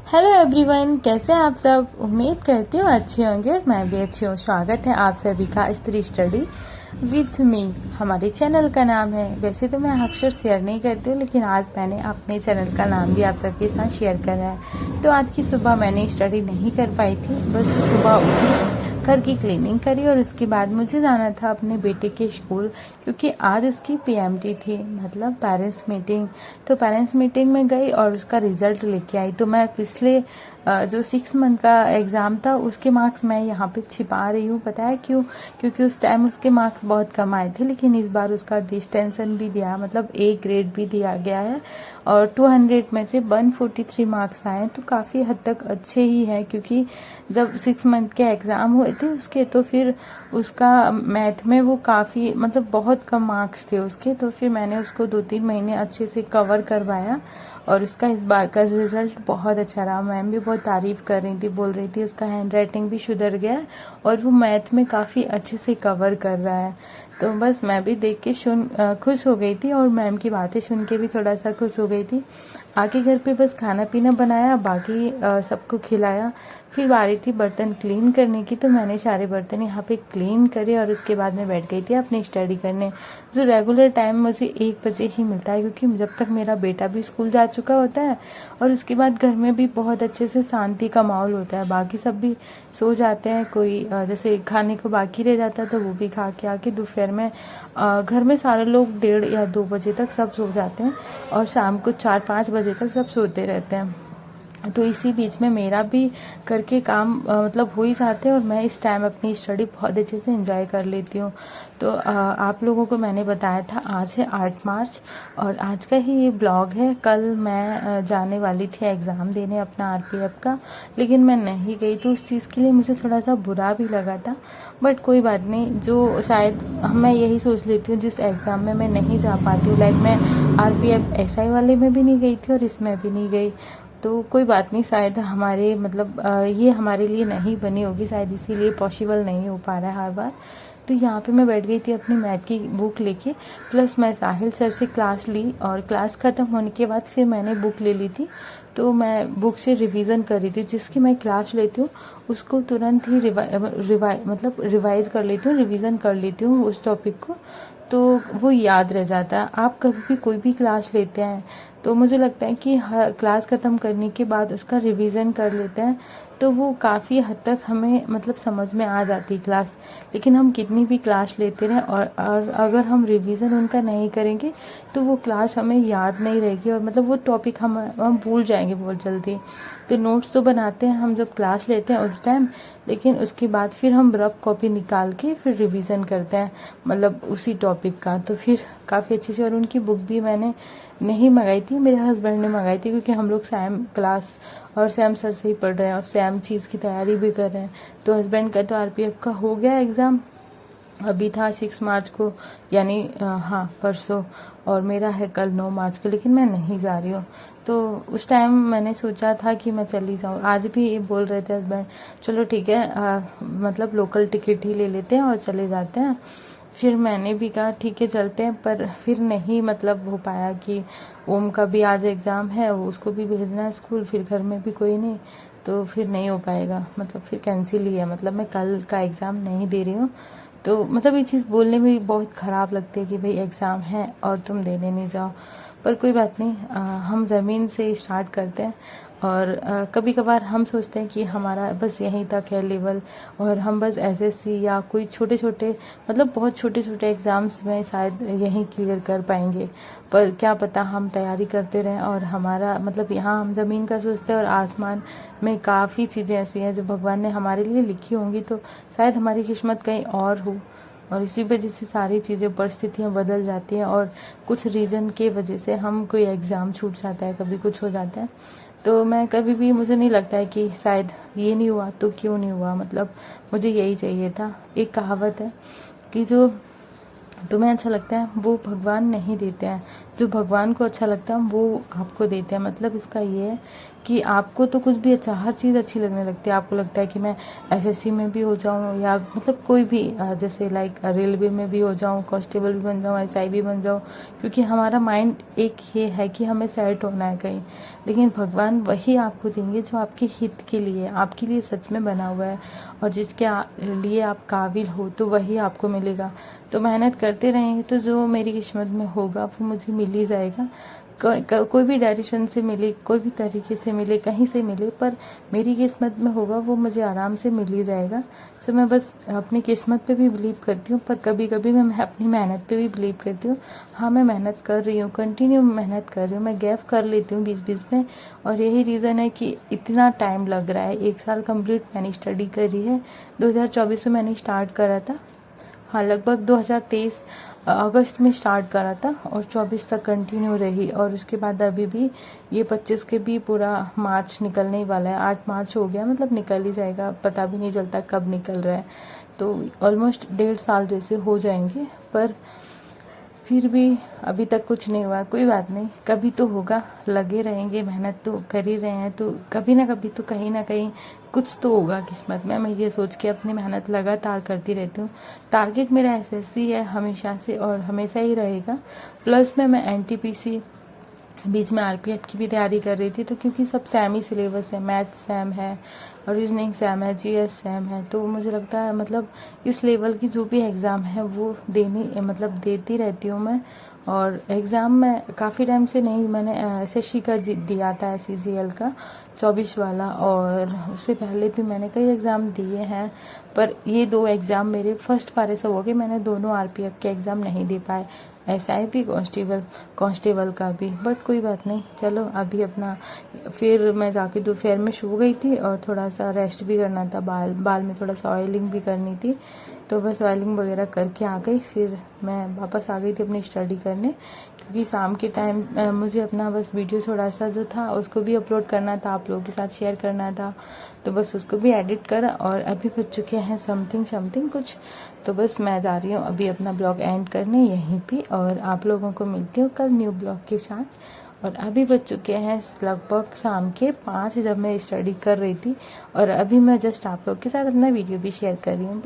Hello everyone, कैसे हैं आप सब। उम्मीद करती हूँ अच्छे होंगे और मैं भी अच्छी हूँ। स्वागत है आप सभी का स्त्री स्टडी विथ मी। हमारे चैनल का नाम है, वैसे तो मैं अक्सर शेयर नहीं करती हूँ, लेकिन आज मैंने अपने चैनल का नाम भी आप सबके साथ शेयर करा है। तो आज की सुबह मैंने स्टडी नहीं कर पाई थी, बस सुबह उठी, घर की क्लीनिंग करी और उसके बाद मुझे जाना था अपने बेटे के स्कूल, क्योंकि आज उसकी पीएमटी थी, मतलब पेरेंट्स मीटिंग। तो पेरेंट्स मीटिंग में गई और उसका रिजल्ट लेके आई। तो मैं पिछले जो 6 मंथ का एग्ज़ाम था उसके मार्क्स मैं यहाँ पे छिपा रही हूँ। पता है क्यों? क्योंकि उस टाइम उसके मार्क्स बहुत कम आए थे, लेकिन इस बार उसका डिस्टेंशन भी दिया, मतलब ए ग्रेड भी दिया गया है और 200 में से 143 मार्क्स आए। तो काफ़ी हद तक अच्छे ही है, क्योंकि जब 6 मंथ के एग्ज़ाम हुए थे उसके, तो फिर उसका मैथ में वो काफ़ी, मतलब बहुत कम मार्क्स थे उसके। तो फिर मैंने उसको 2-3 महीने अच्छे से कवर करवाया और उसका इस बार का रिजल्ट बहुत अच्छा रहा। मैम भी बहुत तारीफ़ कर रही थी, बोल रही थी उसका हैंड राइटिंग भी सुधर गया है और वो मैथ में काफ़ी अच्छे से कवर कर रहा है। तो बस मैं भी देख के खुश हो गई थी और मैम की बातें सुन के भी थोड़ा सा खुश हो गई थी। आके घर पे बस खाना पीना बनाया, बाकी सबको खिलाया। फिर बारी थी बर्तन क्लीन करने की, तो मैंने सारे बर्तन यहाँ पे क्लीन करे और उसके बाद मैं बैठ गई थी अपनी स्टडी करने। जो रेगुलर टाइम मुझे 1 बजे ही मिलता है, क्योंकि जब तक मेरा बेटा भी स्कूल जा चुका होता है और उसके बाद घर में भी बहुत अच्छे से शांति का माहौल होता है। बाकी सब भी सो जाते हैं, कोई जैसे खाने को बाकी रह जाता है तो वो भी खा के आके दोपहर में घर में सारे लोग 1:30 या 2 बजे तक सब सो जाते हैं और शाम को 4-5 बजे तक सब सोते रहते हैं। तो इसी बीच में मेरा भी करके काम मतलब हो ही जाते हैं और मैं इस टाइम अपनी स्टडी बहुत अच्छे से एंजॉय कर लेती हूँ। तो आप लोगों को मैंने बताया था आज है 8 मार्च और आज का ही ये ब्लॉग है। कल मैं जाने वाली थी एग्ज़ाम देने अपना आरपीएफ का, लेकिन मैं नहीं गई, तो उस चीज़ के लिए मुझे थोड़ा सा बुरा भी लगा था। बट कोई बात नहीं, जो शायद मैं यही सोच लेती हूँ, जिस एग्ज़ाम में मैं नहीं जा पाती हूँ, लाइक मैं आरपीएफ एसआई वाले में भी नहीं गई थी और इसमें भी नहीं गई, तो कोई बात नहीं। शायद हमारे मतलब ये हमारे लिए नहीं बनी होगी, शायद इसीलिए पॉसिबल नहीं हो पा रहा है हर बार। तो यहाँ पे मैं बैठ गई थी अपनी मैथ की बुक लेके, प्लस मैं साहिल सर से क्लास ली और क्लास ख़त्म होने के बाद फिर मैंने बुक ले ली थी। तो मैं बुक से रिवीजन कर रही थी, जिसकी मैं क्लास लेती हूँ उसको तुरंत ही रिवाइज कर लेती हूँ, रिवीजन कर लेती हूँ उस टॉपिक को, तो वो याद रह जाता है। आप कभी भी कोई भी क्लास लेते हैं तो मुझे लगता है कि हर क्लास ख़त्म करने के बाद उसका रिवीजन कर लेते हैं तो वो काफ़ी हद तक हमें मतलब समझ में आ जाती क्लास। लेकिन हम कितनी भी क्लास लेते रहें और अगर हम रिवीजन उनका नहीं करेंगे तो वो क्लास हमें याद नहीं रहेगी और मतलब वो टॉपिक हम भूल जाएंगे बहुत जल्दी। तो नोट्स तो बनाते हैं हम जब क्लास लेते हैं उस टाइम, लेकिन उसके बाद फिर हम रफ कॉपी निकाल के फिर रिवीजन करते हैं, मतलब उसी टॉपिक का। तो फिर काफ़ी अच्छी से, और उनकी बुक भी मैंने नहीं मंगाई थी, मेरे हस्बैंड ने मंगाई थी, क्योंकि हम लोग सेम क्लास और सेम सर से ही पढ़ रहे हैं और सेम चीज़ की तैयारी भी कर रहे हैं। तो हस्बैंड का तो आरपीएफ का हो गया एग्ज़ाम, अभी था 6 मार्च को, यानी हाँ परसों, और मेरा है कल 9 मार्च को, लेकिन मैं नहीं जा रही हूँ। तो उस टाइम मैंने सोचा था कि मैं चली जाऊँ। आज भी ये बोल रहे थे हस्बैंड, चलो ठीक है मतलब लोकल टिकट ही ले लेते हैं और चले जाते हैं। फिर मैंने भी कहा ठीक है चलते हैं, पर फिर नहीं मतलब हो पाया कि ओम का भी आज एग्ज़ाम है, वो उसको भी भेजना है स्कूल, फिर घर में भी कोई नहीं, तो फिर नहीं हो पाएगा, मतलब फिर कैंसिल ही है, मतलब मैं कल का एग्ज़ाम नहीं दे रही हूँ। तो मतलब ये चीज़ बोलने में भी बहुत ख़राब लगती है कि भाई एग्ज़ाम है और तुम देने नहीं जाओ, पर कोई बात नहीं। हम ज़मीन से स्टार्ट करते हैं और कभी कभार हम सोचते हैं कि हमारा बस यहीं तक है लेवल और हम बस एसएससी या कोई छोटे छोटे, मतलब बहुत छोटे छोटे एग्ज़ाम्स में शायद यहीं क्लियर कर पाएंगे, पर क्या पता हम तैयारी करते रहें और हमारा मतलब यहाँ हम ज़मीन का सोचते हैं और आसमान में काफ़ी चीज़ें ऐसी हैं जो भगवान ने हमारे लिए लिखी होंगी, तो शायद हमारी किस्मत कहीं और हो, और इसी वजह से सारी चीज़ें परिस्थितियाँ बदल जाती हैं और कुछ रीज़न के वजह से हम कोई एग्ज़ाम छूट जाता है, कभी कुछ हो जाता है। तो मैं कभी भी, मुझे नहीं लगता है कि शायद ये नहीं हुआ तो क्यों नहीं हुआ, मतलब मुझे यही चाहिए था। एक कहावत है कि जो तुम्हें अच्छा लगता है वो भगवान नहीं देते हैं, जो भगवान को अच्छा लगता है वो आपको देते हैं। मतलब इसका ये है कि आपको तो कुछ भी अच्छा, हर चीज़ अच्छी लगने लगती है। आपको लगता है कि मैं एसएससी में भी हो जाऊं, या मतलब कोई भी जैसे लाइक रेलवे में भी हो जाऊं, कांस्टेबल भी बन जाऊं, एसआई भी बन जाऊं, क्योंकि हमारा माइंड एक ये है कि हमें सेट होना है कहीं। लेकिन भगवान वही आपको देंगे जो आपके हित के लिए, आपके लिए सच में बना हुआ है, और जिसके लिए आप काबिल हो तो वही आपको मिलेगा। तो मेहनत करते रहेंगे तो जो मेरी किस्मत में होगा वो मुझे मिल ही जाएगा। कोई भी डायरेक्शन से मिले, कोई भी तरीके से मिले, कहीं से मिले, पर मेरी किस्मत में होगा वो मुझे आराम से मिल ही जाएगा। सो मैं बस अपनी किस्मत पे भी बिलीव करती हूँ, पर कभी कभी मैं अपनी मेहनत पे भी बिलीव करती हूँ। हाँ, मैं मेहनत कर रही हूँ, कंटिन्यू मेहनत कर रही हूँ, मैं गैप कर लेती हूँ बीच बीच में, और यही रीज़न है कि इतना टाइम लग रहा है। 1 साल कंप्लीट मैंने स्टडी करी है। 2024 में मैंने स्टार्ट करा था, हाँ लगभग 2023 अगस्त में स्टार्ट करा था, और 24 तक कंटिन्यू रही। और उसके बाद अभी भी ये 25 के भी पूरा मार्च निकलने ही वाला है। 8 मार्च हो गया, मतलब निकल ही जाएगा, पता भी नहीं चलता कब निकल रहा है। तो ऑलमोस्ट 1.5 साल जैसे हो जाएंगे, पर फिर भी अभी तक कुछ नहीं हुआ। कोई बात नहीं, कभी तो होगा, लगे रहेंगे, मेहनत तो कर ही रहे हैं, तो कभी ना कभी तो कहीं ना कहीं कुछ तो होगा किस्मत में। मैं ये सोच के अपनी मेहनत लगातार करती रहती हूँ। टारगेट मेरा एसएससी है हमेशा से, और हमेशा ही रहेगा। प्लस में मैं एनटीपीसी, बीच में आरपीएफ की भी तैयारी कर रही थी, तो क्योंकि सब सेम ही सिलेबस है, मैथ सेम है, रीजनिंग सेम है, जीएस सेम है, तो मुझे लगता है मतलब इस लेवल की जो भी एग्ज़ाम है वो मतलब देती रहती हूँ मैं। और एग्ज़ाम में काफ़ी टाइम से नहीं, मैंने एसएससी का दिया था, एसईजीएल का 24 वाला, और उससे पहले भी मैंने कई एग्ज़ाम दिए हैं, पर ये 2 एग्ज़ाम मेरे फर्स्ट बार ऐसा हो गया, मैंने दोनों आरपीएफ के एग्ज़ाम नहीं दे पाए, एसआई भी, कांस्टेबल का भी। बट कोई बात नहीं, चलो अभी अपना, फिर मैं जाके दोपहर में सो गई थी, और थोड़ा सा रेस्ट भी करना था, बाल में थोड़ा सा ऑयलिंग भी करनी थी, तो बस ऑयलिंग वगैरह करके आ गई। फिर मैं वापस आ गई थी अपनी स्टडी करने, क्योंकि शाम के टाइम मुझे अपना बस वीडियो थोड़ा सा जो था उसको भी अपलोड करना था, आप लोगों के साथ शेयर करना था, तो बस उसको भी एडिट करा। और अभी बज चुके हैं समथिंग कुछ, तो बस मैं जा रही हूँ अभी अपना ब्लॉग एंड करने यहीं पे, और आप लोगों को मिलती हूँ कल न्यू ब्लॉग के साथ। और अभी बज चुके हैं लगभग शाम के 5, जब मैं स्टडी कर रही थी, और अभी मैं जस्ट आप लोग के साथ अपना वीडियो भी शेयर कर रही हूँ।